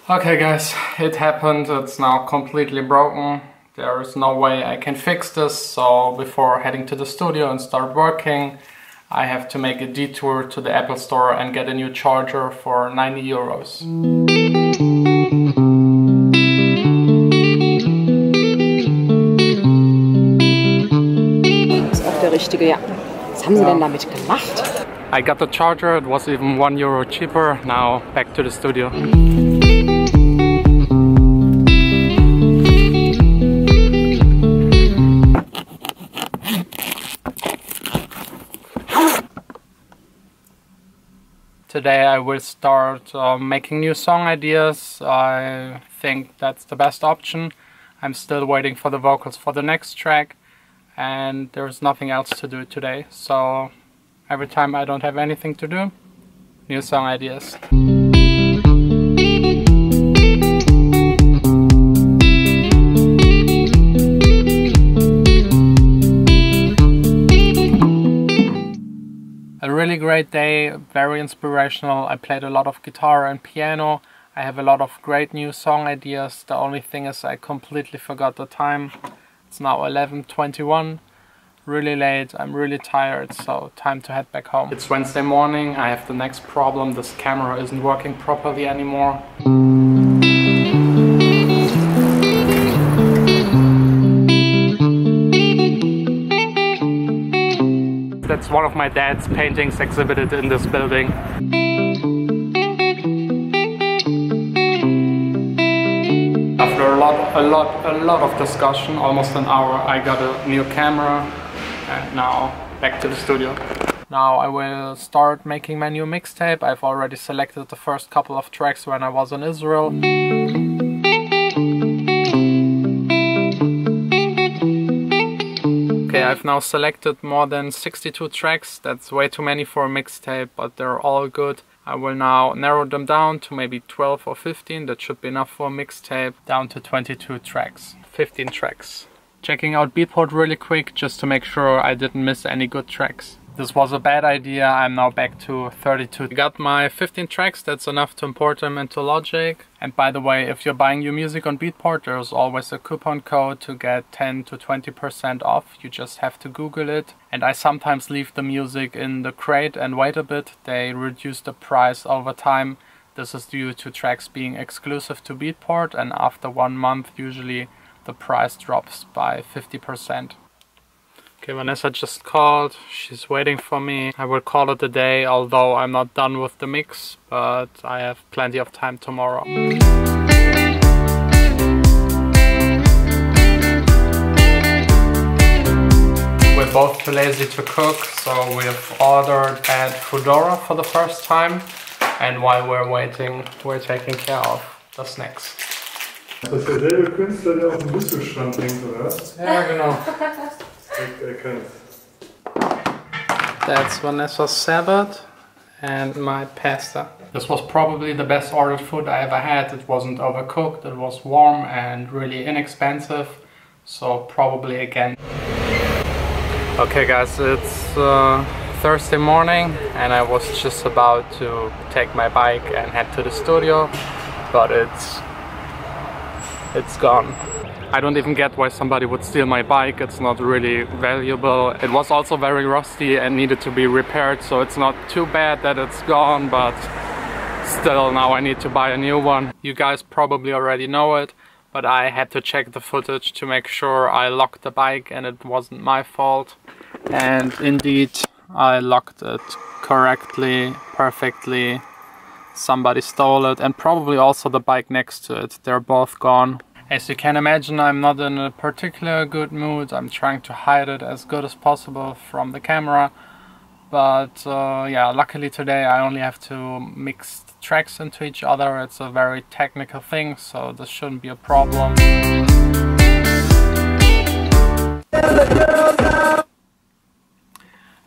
Okay guys, it happened. It's now completely broken. There is no way I can fix this, so before heading to the studio and start working, I have to make a detour to the Apple store and get a new charger for 90 euros. Das ist auch der richtige, ja. Was haben Sie denn damit gemacht? I got the charger, it was even €1 cheaper. Now back to the studio. Today I will start making new song ideas. I think that's the best option. I'm still waiting for the vocals for the next track and there's nothing else to do today. So every time I don't have anything to do, new song ideas. A really great day, very inspirational. I played a lot of guitar and piano. I have a lot of great new song ideas. The only thing is I completely forgot the time. It's now 11:21, really late, I'm really tired, so time to head back home. It's Wednesday morning, I have the next problem. This camera isn't working properly anymore. That's one of my dad's paintings exhibited in this building. After a lot of discussion, almost an hour, I got a new camera and now back to the studio. Now I will start making my new mixtape. I've already selected the first couple of tracks when I was in Israel. Okay, I've now selected more than 62 tracks. That's way too many for a mixtape, but they're all good. I will now narrow them down to maybe 12 or 15. That should be enough for a mixtape. Down to 22 tracks, 15 tracks. Checking out Beatport really quick just to make sure I didn't miss any good tracks. This was a bad idea. I'm now back to 32. I got my 15 tracks, that's enough to import them into Logic. And by the way, if you're buying your music on Beatport, there's always a coupon code to get 10 to 20% off. You just have to Google it. And I sometimes leave the music in the crate and wait a bit. They reduce the price over time. This is due to tracks being exclusive to Beatport, and after 1 month usually the price drops by 50%. Okay, Vanessa just called, she's waiting for me. I will call it a day, although I'm not done with the mix, but I have plenty of time tomorrow. We're both too lazy to cook, so we've ordered at Foodora for the first time. And while we're waiting, we're taking care of the snacks. Das ist derselbe Künstler, der auf dem Büsselstand hängt, oder was? Ja, genau. That's Vanessa's salad and my pasta. This was probably the best ordered food I ever had. It wasn't overcooked, it was warm and really inexpensive. So probably again. Okay guys, it's Thursday morning and I was just about to take my bike and head to the studio, but it's gone. I don't even get why somebody would steal my bike. It's not really valuable. It was also very rusty and needed to be repaired, so it's not too bad that it's gone, but still now I need to buy a new one. You guys probably already know it, but I had to check the footage to make sure I locked the bike and it wasn't my fault. And indeed, I locked it correctly, perfectly. Somebody stole it, and probably also the bike next to it. They're both gone. As you can imagine, I'm not in a particular good mood. I'm trying to hide it as good as possible from the camera. But yeah, luckily today I only have to mix the tracks into each other. It's a very technical thing, so this shouldn't be a problem.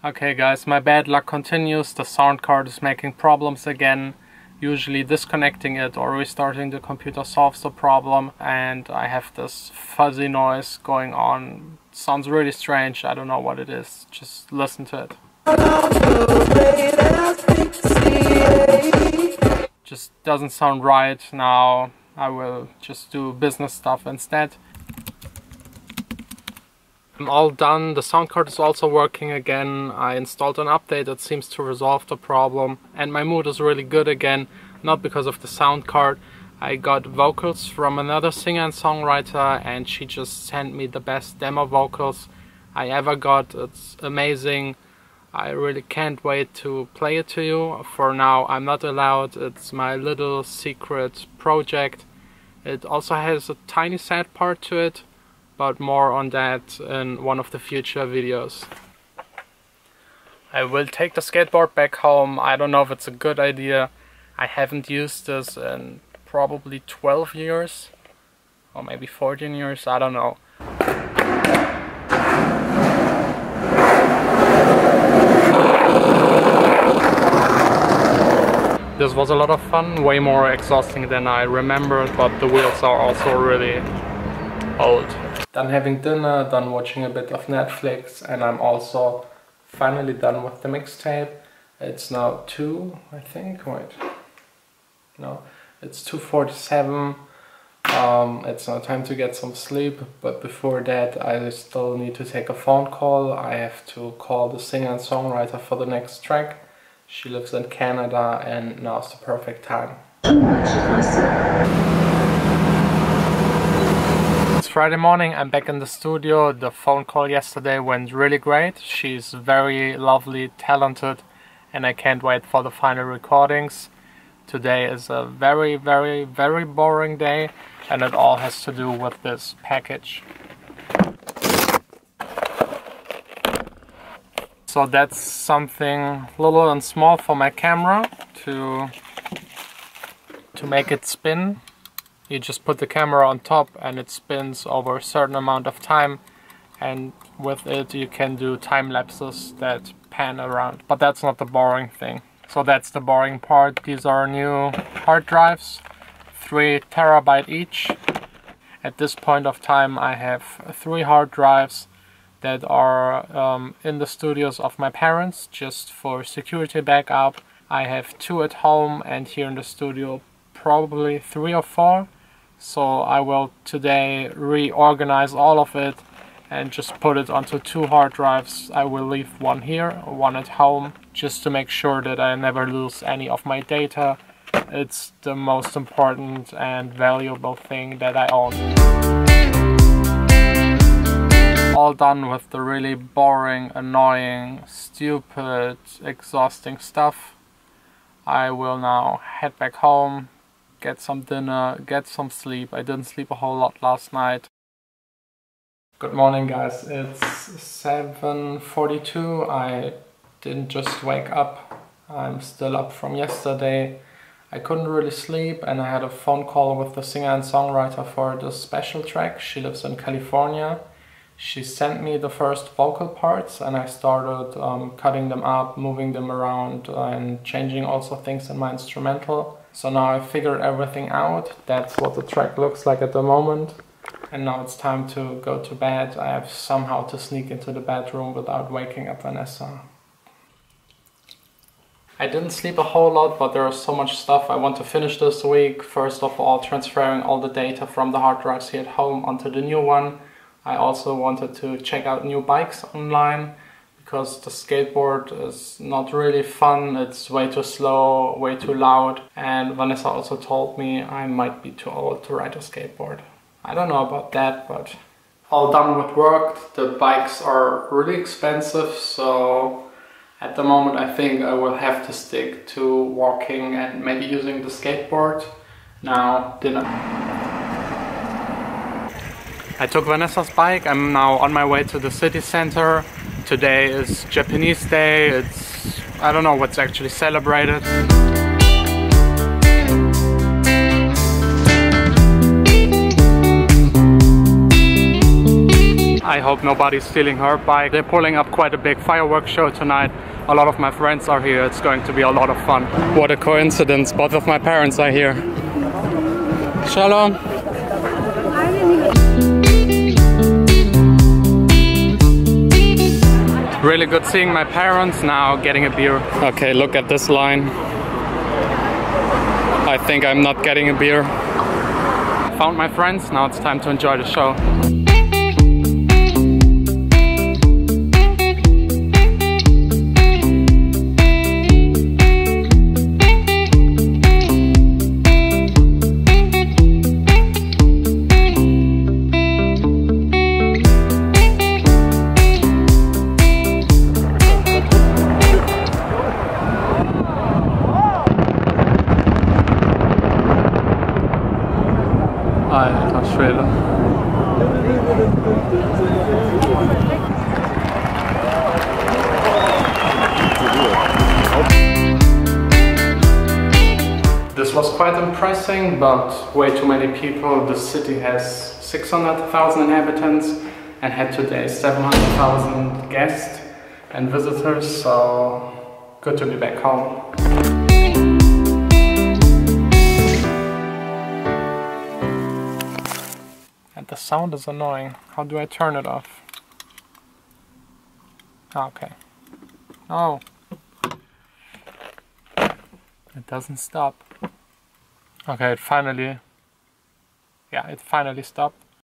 Okay guys, my bad luck continues. The sound card is making problems again. Usually disconnecting it or restarting the computer solves the problem, and I have this fuzzy noise going on. It sounds really strange, I don't know what it is. Just listen to it. just doesn't sound right. Now I will just do business stuff instead. I'm all done. The sound card is also working again. I installed an update that seems to resolve the problem, and my mood is really good again, not because of the sound card. I got vocals from another singer and songwriter, and she just sent me the best demo vocals I ever got. It's amazing. I really can't wait to play it to you. For now I'm not allowed. It's my little secret project. It also has a tiny sad part to it, but more on that in one of the future videos. I will take the skateboard back home. I don't know if it's a good idea. I haven't used this in probably 12 years or maybe 14 years, I don't know. This was a lot of fun, way more exhausting than I remembered, but the wheels are also really old. Done having dinner, done watching a bit of Netflix, and I'm also finally done with the mixtape. It's now 2, I think, wait, no, it's 2:47. It's now time to get some sleep, but before that I still need to take a phone call. I have to call the singer and songwriter for the next track. She lives in Canada, and now's the perfect time. It's Friday morning, I'm back in the studio. The phone call yesterday went really great. She's very lovely, talented, and I can't wait for the final recordings. Today is a very boring day, and it all has to do with this package. So that's something little and small for my camera to make it spin. You just put the camera on top and it spins over a certain amount of time, and with it you can do time lapses that pan around. But that's not the boring thing. So that's the boring part. These are new hard drives, 3 terabyte each. At this point of time I have 3 hard drives that are in the studios of my parents, just for security backup. I have 2 at home, and here in the studio probably 3 or 4. So I will today reorganize all of it and just put it onto 2 hard drives. I will leave 1 here, 1 at home, just to make sure that I never lose any of my data. It's the most important and valuable thing that I own. All done with the really boring, annoying, stupid, exhausting stuff. I will now head back home, get some dinner, get some sleep. I didn't sleep a whole lot last night. Good morning guys, it's 7:42. I didn't just wake up. I'm still up from yesterday. I couldn't really sleep, and I had a phone call with the singer and songwriter for the special track. She lives in California. She sent me the first vocal parts, and I started cutting them up, moving them around, and changing also things in my instrumental. So now I figured everything out. That's what the track looks like at the moment. And now it's time to go to bed. I have somehow to sneak into the bedroom without waking up Vanessa. I didn't sleep a whole lot, but there is so much stuff I want to finish this week. First of all, transferring all the data from the hard drives here at home onto the new one. I also wanted to check out new bikes online, because the skateboard is not really fun. It's way too slow, way too loud, and Vanessa also told me I might be too old to ride a skateboard. I don't know about that, but all done with work. The bikes are really expensive, so at the moment I think I will have to stick to walking and maybe using the skateboard. Now, dinner. I took Vanessa's bike. I'm now on my way to the city center. Today is Japanese Day. I don't know what's actually celebrated. I hope nobody's stealing her bike. They're pulling up quite a big fireworks show tonight. A lot of my friends are here. It's going to be a lot of fun. What a coincidence. Both of my parents are here. Shalom. Really good seeing my parents. Now getting a beer. Okay, look at this line. I think I'm not getting a beer. Found my friends, now it's time to enjoy the show. Alter Schwede. This was quite impressive, but way too many people. The city has 600,000 inhabitants and had today 700,000 guests and visitors, so good to be back home. And the sound is annoying. How do I turn it off? Okay. Oh. It doesn't stop. Okay, it finally stopped.